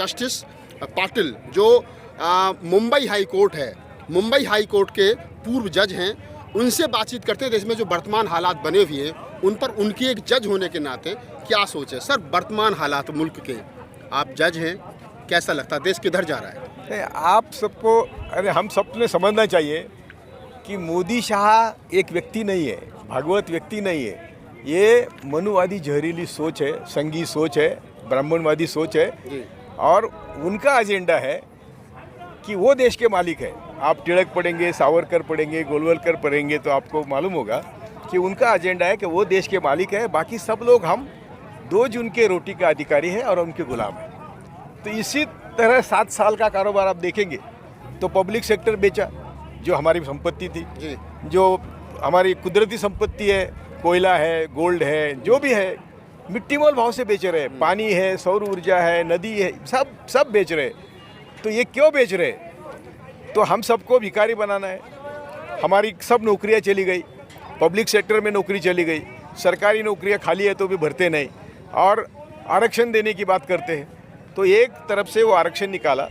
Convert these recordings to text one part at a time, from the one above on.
Justice Patil जो Mumbai high court है, Mumbai high court के पूर्व जज हैं, उनसे बातचीत करते हैं। देश में जो वर्तमान हालात बने हुए हैं उन पर उनकी एक जज होने के नाते क्या सोच है? सर, वर्तमान हालात मुल्क के, आप जज हैं, कैसा लगता है देश किधर जा रहा है? आप सबको, अरे हम सबने समझना चाहिए कि मोदी शाह एक व्यक्ति नहीं है, भगवत व्यक्ति नहीं है। ये मनुवादी जहरीली सोच है, संघी सोच है, ब्राह्मणवादी सोच है और उनका एजेंडा है कि वो देश के मालिक है। आप तिलक पढ़ेंगे, सावरकर पढ़ेंगे, गोलवलकर पढ़ेंगे तो आपको मालूम होगा कि उनका एजेंडा है कि वो देश के मालिक है, बाकी सब लोग हम 2 जून के रोटी का अधिकारी हैं और उनके गुलाम हैं। तो इसी तरह 7 साल का कारोबार आप देखेंगे तो पब्लिक सेक्टर बेचा, जो हमारी संपत्ति थी, जो हमारी कुदरती संपत्ति है, कोयला है, गोल्ड है, जो भी है, मिट्टी मोल भाव से बेच रहे। पानी है, सौर ऊर्जा है, नदी है, सब बेच रहे। तो ये क्यों बेच रहे? तो हम सबको भिखारी बनाना है। हमारी सब नौकरियां चली गई, पब्लिक सेक्टर में नौकरी चली गई, सरकारी नौकरियां खाली है तो भी भरते नहीं, और आरक्षण देने की बात करते हैं। तो एक तरफ से वो आरक्षण निकाला।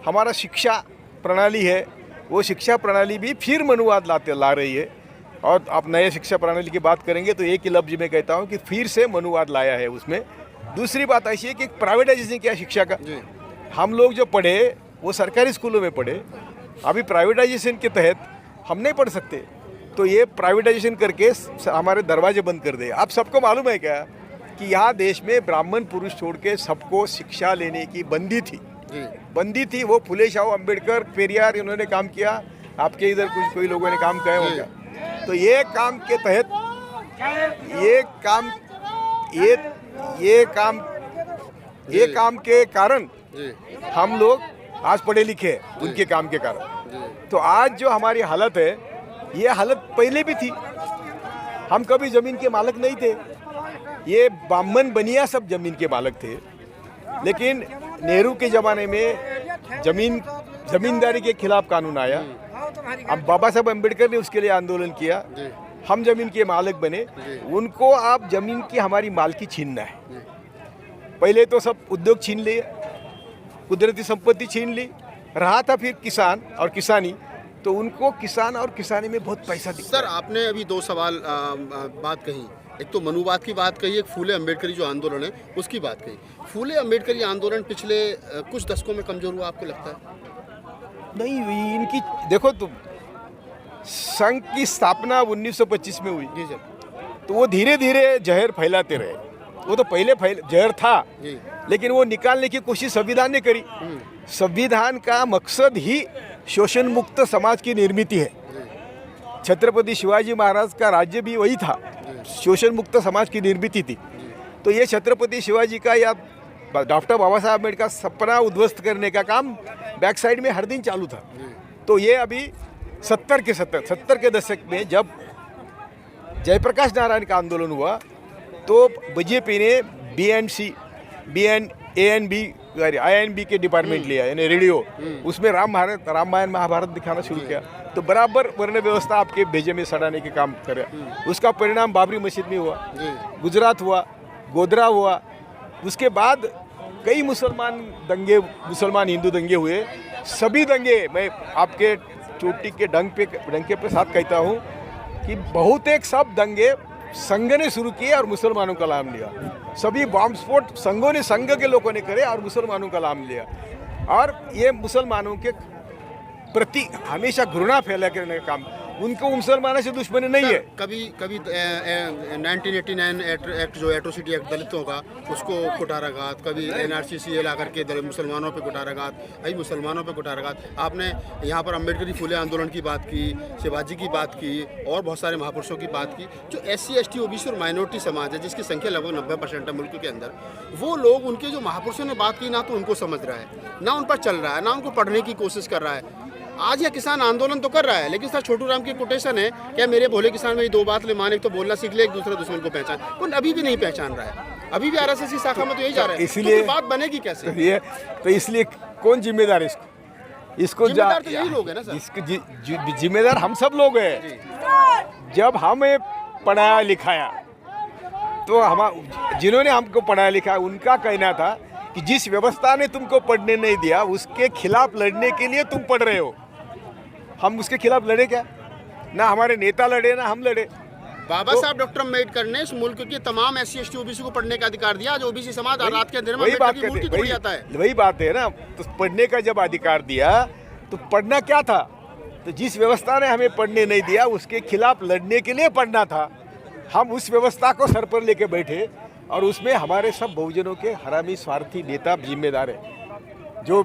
हमारा शिक्षा प्रणाली है, वो शिक्षा प्रणाली भी फिर मनुवाद ला रही है। और आप नए शिक्षा प्रणाली की बात करेंगे तो एक ही लफ्ज़ में कहता हूँ कि फिर से मनुवाद लाया है उसमें। दूसरी बात ऐसी है कि प्राइवेटाइजेशन किया शिक्षा का। हम लोग जो पढ़े वो सरकारी स्कूलों में पढ़े, अभी प्राइवेटाइजेशन के तहत हम नहीं पढ़ सकते। तो ये प्राइवेटाइजेशन करके हमारे दरवाजे बंद कर दे। आप सबको मालूम है क्या कि यहाँ देश में ब्राह्मण पुरुष छोड़ के सबको शिक्षा लेने की बंदी थी। वो फुले शाह अम्बेडकर, पेरियार, इन्होंने काम किया। आपके इधर कोई लोगों ने काम किया होगा। तो ये काम के तहत ये काम के कारण हम लोग आज पढ़े लिखे हैं, उनके काम के कारण। तो आज जो हमारी हालत है, ये हालत पहले भी थी। हम कभी जमीन के मालिक नहीं थे, ये ब्राह्मण बनिया सब जमीन के मालिक थे। लेकिन नेहरू के ज़माने में जमींदारी के खिलाफ कानून आया। अब बाबा साहब अम्बेडकर ने उसके लिए आंदोलन किया, हम जमीन के मालिक बने। उनको आप जमीन की हमारी मालकी छीनना है। पहले तो सब उद्योग छीन लिए, कुदरती संपत्ति छीन ली, रहा था फिर किसान और किसानी। तो उनको किसान और किसानी में बहुत पैसा दिखता है। सर, आपने अभी 2 सवाल बात कही। एक तो मनुवाद की बात कही, एक फूले अम्बेडकरी जो आंदोलन है उसकी बात कही। फूले अम्बेडकरी आंदोलन पिछले कुछ दशकों में कमजोर हुआ, आपको लगता है? नहीं, इनकी देखो तुम, संघ की स्थापना 1925 में हुई। जी सर। तो वो धीरे धीरे जहर फैलाते रहे। वो तो पहले जहर था, लेकिन वो निकालने की कोशिश संविधान ने करी। संविधान का मकसद ही शोषण मुक्त समाज की निर्मित है। छत्रपति शिवाजी महाराज का राज्य भी वही था, शोषण मुक्त समाज की निर्मित थी। तो ये छत्रपति शिवाजी का या डॉक्टर बाबा साहब अम्बेडकर का सपना उद्ध्वस्त करने का काम बैक साइड में हर दिन चालू था। तो ये अभी 70 के दशक में जब जयप्रकाश नारायण का आंदोलन हुआ तो बीजेपी ने INB के डिपार्टमेंट लिया, यानी रेडियो। उसमें रामायण महाभारत दिखाना शुरू किया। तो बराबर वर्ण व्यवस्था आपके भेजे में सड़ाने के काम करे। उसका परिणाम बाबरी मस्जिद में हुआ, गुजरात हुआ, गोधरा हुआ। उसके बाद कई मुसलमान हिंदू दंगे हुए। सभी दंगे, मैं आपके चोटी के डंके पे साथ कहता हूँ कि बहुतेक सब दंगे संघ ने शुरू किए और मुसलमानों का नाम लिया। सभी बॉम्ब स्फोट संघ के लोगों ने करे और मुसलमानों का नाम लिया। और ये मुसलमानों के प्रति हमेशा घृणा फैला करने का काम। उनको मुसलमानों से दुश्मनी नहीं है। कभी 1989 एक्ट जो एट्रोसिटी एक्ट दलितों का, उसको कुटाराघात, कभी NRCC ला करके मुसलमानों पे कुटाराघात, अभी मुसलमानों पे कुटाराघात। आपने यहाँ पर अम्बेडकरी फूले आंदोलन की बात की, शिवाजी की बात की और बहुत सारे महापुरुषों की बात की। जो SC ST OBC और माइनॉरिटी समाज है, जिसकी संख्या लगभग 90% है मुल्क के अंदर, वो लोग, उनके जो महापुरुषों ने बात की, ना तो उनको समझ रहा है, ना उन पर चल रहा है, ना उनको पढ़ने की कोशिश कर रहा है। आज यह किसान आंदोलन तो कर रहा है, लेकिन सर छोटू राम की कोटेशन है, क्या मेरे भोले किसान में 2 बात ले मान, एक तो बोलना सीख ले, एक दूसरे दुश्मन को पहचान। कौन अभी भी नहीं पहचान रहा है। अभी भी RSS शाखा में तो यही जा रहा है। इसलिए तो बात बनेगी कैसे? तो इसलिए कौन जिम्मेदार है इसको? जिम्मेदार तो यही लोग हैं ना सर। इसके जिम्मेदार हम सब लोग हैं। जब हमें पढ़ाया लिखाया तो जिन्होंने हमको पढ़ाया लिखाया, उनका कहना था कि जिस व्यवस्था ने तुमको पढ़ने नहीं दिया उसके खिलाफ लड़ने के लिए तुम पढ़ रहे हो। हम उसके खिलाफ लड़े क्या? ना हमारे नेता लड़े ना हम लड़े। बाबा साहब डॉक्टर अम्बेडकर ने इस मुल्क के तमाम SC ST OBC को पढ़ने का अधिकार दिया। आज OBC समाज रात के अंधेरे में अम्बेडकर की मूर्ति तोड़ जाता है। वही बात है ना, तो पढ़ने का जब अधिकार दिया तो पढ़ना क्या था? तो जिस व्यवस्था ने हमें पढ़ने नहीं दिया उसके खिलाफ लड़ने के लिए पढ़ना था। हम उस व्यवस्था को सर पर लेके बैठे और उसमें हमारे सब बहुजनों के हरामी स्वार्थी नेता जिम्मेदार है। जो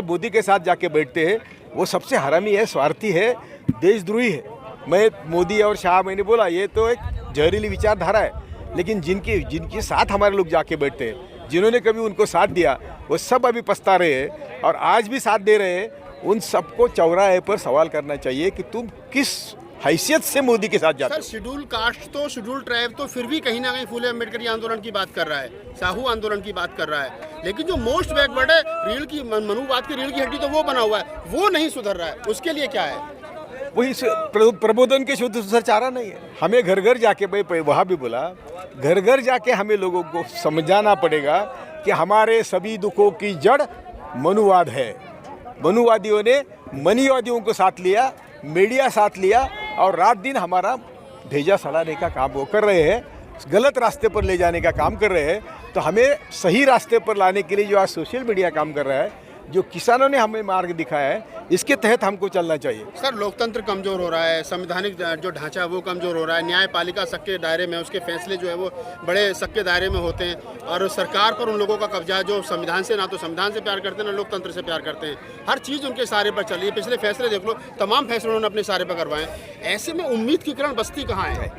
मोदी के साथ जाके बैठते हैं वो सबसे हरामी है, स्वार्थी है, देशद्रोही है। मैं मोदी और शाह, मैंने बोला ये तो एक जहरीली विचारधारा है, लेकिन जिनके साथ हमारे लोग जाके बैठते हैं, जिन्होंने कभी उनको साथ दिया, वो सब अभी पछता रहे हैं और आज भी साथ दे रहे हैं। उन सबको चौराहे पर सवाल करना चाहिए कि तुम किस हैसियत से मोदी के साथ जाते हो। सर, शेड्यूल कास्ट तो शेड्यूल ट्राइब तो फिर भी कहीं ना कहीं फूले अम्बेडकर आंदोलन की बात कर रहा है, साहू आंदोलन की बात कर रहा है, लेकिन जो मोस्ट बैकवर्ड है, रीढ़ की मनुवाद की रीढ़ की हड्डी तो वो बना हुआ है, वो नहीं सुधर रहा है। उसके लिए क्या है? वही प्रबोधन के शुद्ध सुधर चारा नहीं है। हमें घर घर जाके, भाई वहाँ भी बोला, घर घर जाके हमें लोगों को समझाना पड़ेगा कि हमारे सभी दुखों की जड़ मनुवाद है। मनुवादियों ने मनीवादियों को साथ लिया, मीडिया साथ लिया और रात दिन हमारा भेजा सड़ाने का काम वो कर रहे हैं, गलत रास्ते पर ले जाने का काम कर रहे हैं। तो हमें सही रास्ते पर लाने के लिए जो आज सोशल मीडिया काम कर रहा है, जो किसानों ने हमें मार्ग दिखाया है, इसके तहत हमको चलना चाहिए। सर, लोकतंत्र कमजोर हो रहा है, संवैधानिक जो ढांचा है वो कमजोर हो रहा है, न्यायपालिका सक्के दायरे में, उसके फैसले जो है वो बड़े सक्के दायरे में होते हैं और सरकार पर उन लोगों का कब्जा है जो संविधान से ना तो संविधान से प्यार करते हैं ना लोकतंत्र से प्यार करते हैं। हर चीज़ उनके सारे पर चल रही है। पिछले फैसले देख लो, तमाम फैसले उन्होंने अपने सारे पर करवाए। ऐसे में उम्मीद की किरण बस्ती कहाँ है?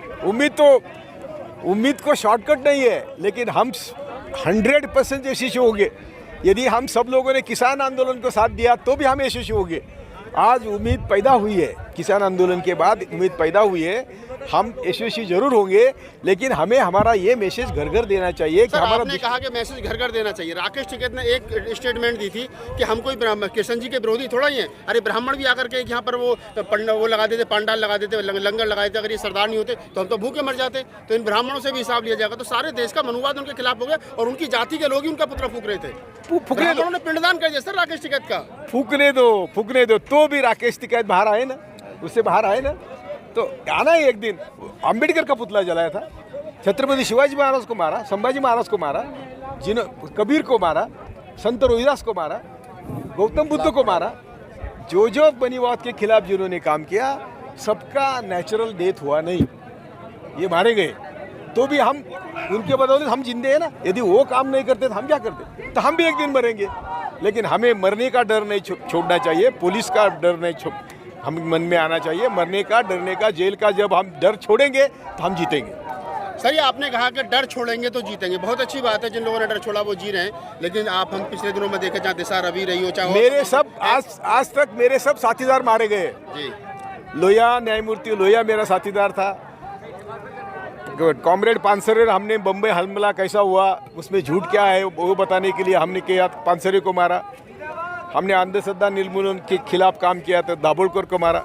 उम्मीद को शॉर्टकट नहीं है, लेकिन हम 100% यशस्वी होंगे। यदि हम सब लोगों ने किसान आंदोलन को साथ दिया तो भी हम यशस्वी होंगे। आज उम्मीद पैदा हुई है, किसान आंदोलन के बाद उम्मीद पैदा हुई है, हम यशस्वी जरूर होंगे, लेकिन हमें हमारा ये मैसेज घर घर देना चाहिए कि हमारा। आपने कहा कि मैसेज घर घर देना चाहिए। राकेश टिकैत ने एक स्टेटमेंट दी थी कि हम कोई कृष्ण जी के विरोधी थोड़ा ही हैं। अरे ब्राह्मण भी आकर के यहाँ पर वो लगा देते, पंडाल लगा देते, लंगर लगा देते। अगर ये सरदार नहीं होते तो हम तो भूखे मर जाते। तो इन ब्राह्मणों से भी हिसाब लिया जाएगा। तो सारे देश का मनुवाद उनके खिलाफ हो गया और उनकी जाति के लोग ही उनका पुतला फूक रहे थे। ब्राह्मणों ने पिंडदान कर दिया सर राकेश टिकैत का। फूकने दो तो भी राकेश टिकैत बाहर आए ना, उससे बाहर आए ना, तो आना ही एक दिन। अम्बेडकर का पुतला जलाया था, छत्रपति शिवाजी महाराज को मारा, संभाजी महाराज को मारा, कबीर को मारा, संत रोहिदास को मारा, गौतम बुद्ध को मारा। जो मनीवाद के खिलाफ जिन्होंने काम किया, सबका नेचुरल डेथ हुआ नहीं, ये मारे गए। तो भी हम उनके बदौलत हम जिंदे हैं ना। यदि वो काम नहीं करते तो हम क्या करते? तो हम भी एक दिन मरेंगे। लेकिन हमें मरने का डर नहीं छोड़ना चाहिए, पुलिस का डर नहीं हम मन में आना चाहिए। मरने का, डरने का, जेल का जब हम डर छोड़ेंगे तो हम जीतेंगे। सर, ये आपने कहा कि डर छोड़ेंगे तो जीतेंगे, बहुत अच्छी बात है। जिन लोगों ने डर छोड़ा वो जी रहे हैं, लेकिन आप हम पिछले दिनों में देखे जहाँ दिशा रवि रही हो, चाहे मेरे सब आज तक मेरे सब साथीदार मारे गए जी। लोहिया, न्यायमूर्ति लोहिया मेरा साथीदार था। कॉमरेड पानसरे, हमने बम्बई हमला कैसा हुआ, उसमें झूठ क्या है वो बताने के लिए हमने किया, पानसरे को मारा। हमने अंधश्रद्धा निर्मूलन के खिलाफ काम किया था, दाभोलकर को मारा।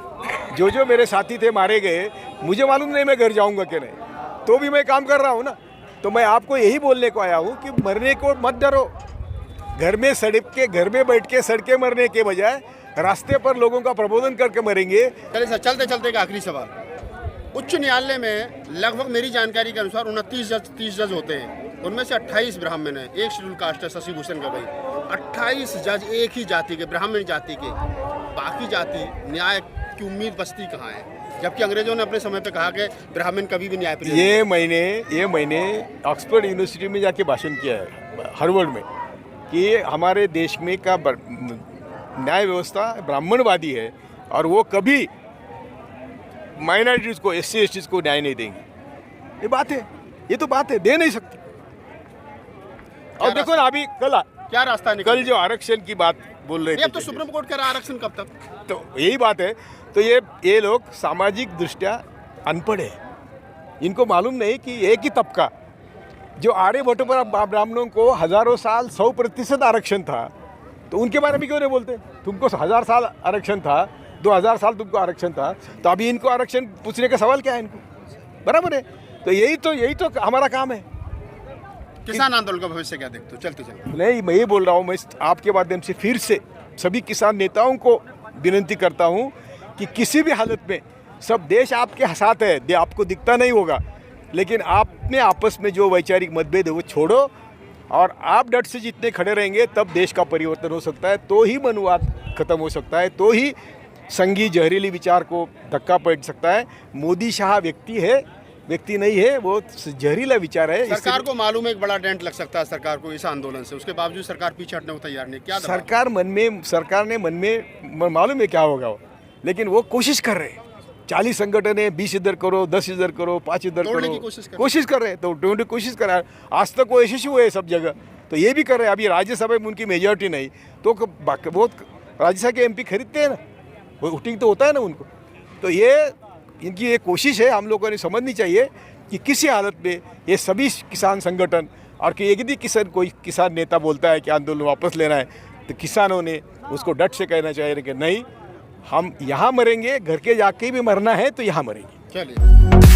जो मेरे साथी थे मारे गए, मुझे मालूम नहीं मैं घर जाऊंगा कि नहीं, तो भी मैं काम कर रहा हूँ ना। तो मैं आपको यही बोलने को आया हूँ कि मरने को मत डरो। घर में बैठ के सड़के मरने के बजाय रास्ते पर लोगों का प्रबोधन करके मरेंगे। चलिए सर, चलते का आखिरी सवाल। उच्च न्यायालय में लगभग मेरी जानकारी के अनुसार 29 जज होते हैं, उनमें से 28 ब्राह्मण हैं, एक शेड्यूल कास्ट है शशि भूषण का भाई। 28 जज एक ही जाति के, ब्राह्मण जाति के। बाकी जाति न्याय की उम्मीद बस्ती कहाँ है? जबकि अंग्रेजों ने अपने समय पे कहा कि ब्राह्मण कभी भी न्याय प्रिय। ये मैंने ऑक्सफोर्ड यूनिवर्सिटी में जाके भाषण किया है, हार्वर्ड में, कि हमारे देश में का न्याय व्यवस्था ब्राह्मणवादी है और वो कभी माइनॉरिटीज़ को, SC ST को न्याय नहीं देंगे। ये बात है, ये तो बात है, दे नहीं सकते। और देखो ना, अभी क्या रास्ता निकल, कल जो आरक्षण की बात बोल रहे थे, अब तो सुप्रीम कोर्ट कह रहा आरक्षण कब तक? तो यही बात है। तो ये लोग सामाजिक दृष्टया अनपढ़ है, इनको मालूम नहीं कि एक ही तबका जो आर्यभट्ट पर ब्राह्मणों को हजारों साल 100% आरक्षण था, तो उनके बारे में क्यों नहीं बोलते? तुमको 1000 साल आरक्षण था, 2000 साल तुमको आरक्षण था, तो अभी इनको आरक्षण पूछने का सवाल क्या है इनको? बराबर है। तो यही तो हमारा काम है। किसान आंदोलन का भविष्य क्या देखते हो? चलते चलते नहीं, मैं ये बोल रहा हूँ, मैं आपके माध्यम से फिर से सभी किसान नेताओं को विनती करता हूँ कि किसी भी हालत में सब देश आपके साथ है, आपको दिखता नहीं होगा, लेकिन आप में आपस में जो वैचारिक मतभेद है वो छोड़ो और आप डट से जितने खड़े रहेंगे तब देश का परिवर्तन हो सकता है, तो ही मनुवाद खत्म हो सकता है, तो ही संघी जहरीली विचार को धक्का पड़ सकता है। मोदी शाह व्यक्ति नहीं है, वो जहरीला विचार है। सरकार को मालूम है एक बड़ा डेंट लग सकता है सरकार को इस आंदोलन से, उसके बावजूद सरकार पीछे हटने को तैयार नहीं। क्या सरकार ने मन में मालूम है क्या होगा वो, लेकिन वो कोशिश कर रहे हैं। 40 संगठन है, 20 इधर करो, 10 इधर करो, 5 इधर करो, कोशिश कर रहे हैं, तो तोड़ने की कोशिश कर रहा है। आज तक वो यशस्वी हुए सब जगह, तो ये भी कर रहे हैं। अभी राज्यसभा में उनकी मेजॉरिटी नहीं, तो बहुत राज्यसभा के MP खरीदते हैं ना, वो वोटिंग तो होता है ना उनको। तो ये इनकी एक कोशिश है, हम लोगों ने समझनी चाहिए कि किसी हालत में ये सभी किसान संगठन और कि यदि कोई किसान नेता बोलता है कि आंदोलन वापस लेना है, तो किसानों ने उसको डट से कहना चाहिए कि नहीं, हम यहाँ मरेंगे, घर के जाके भी मरना है तो यहाँ मरेंगे। चलिए।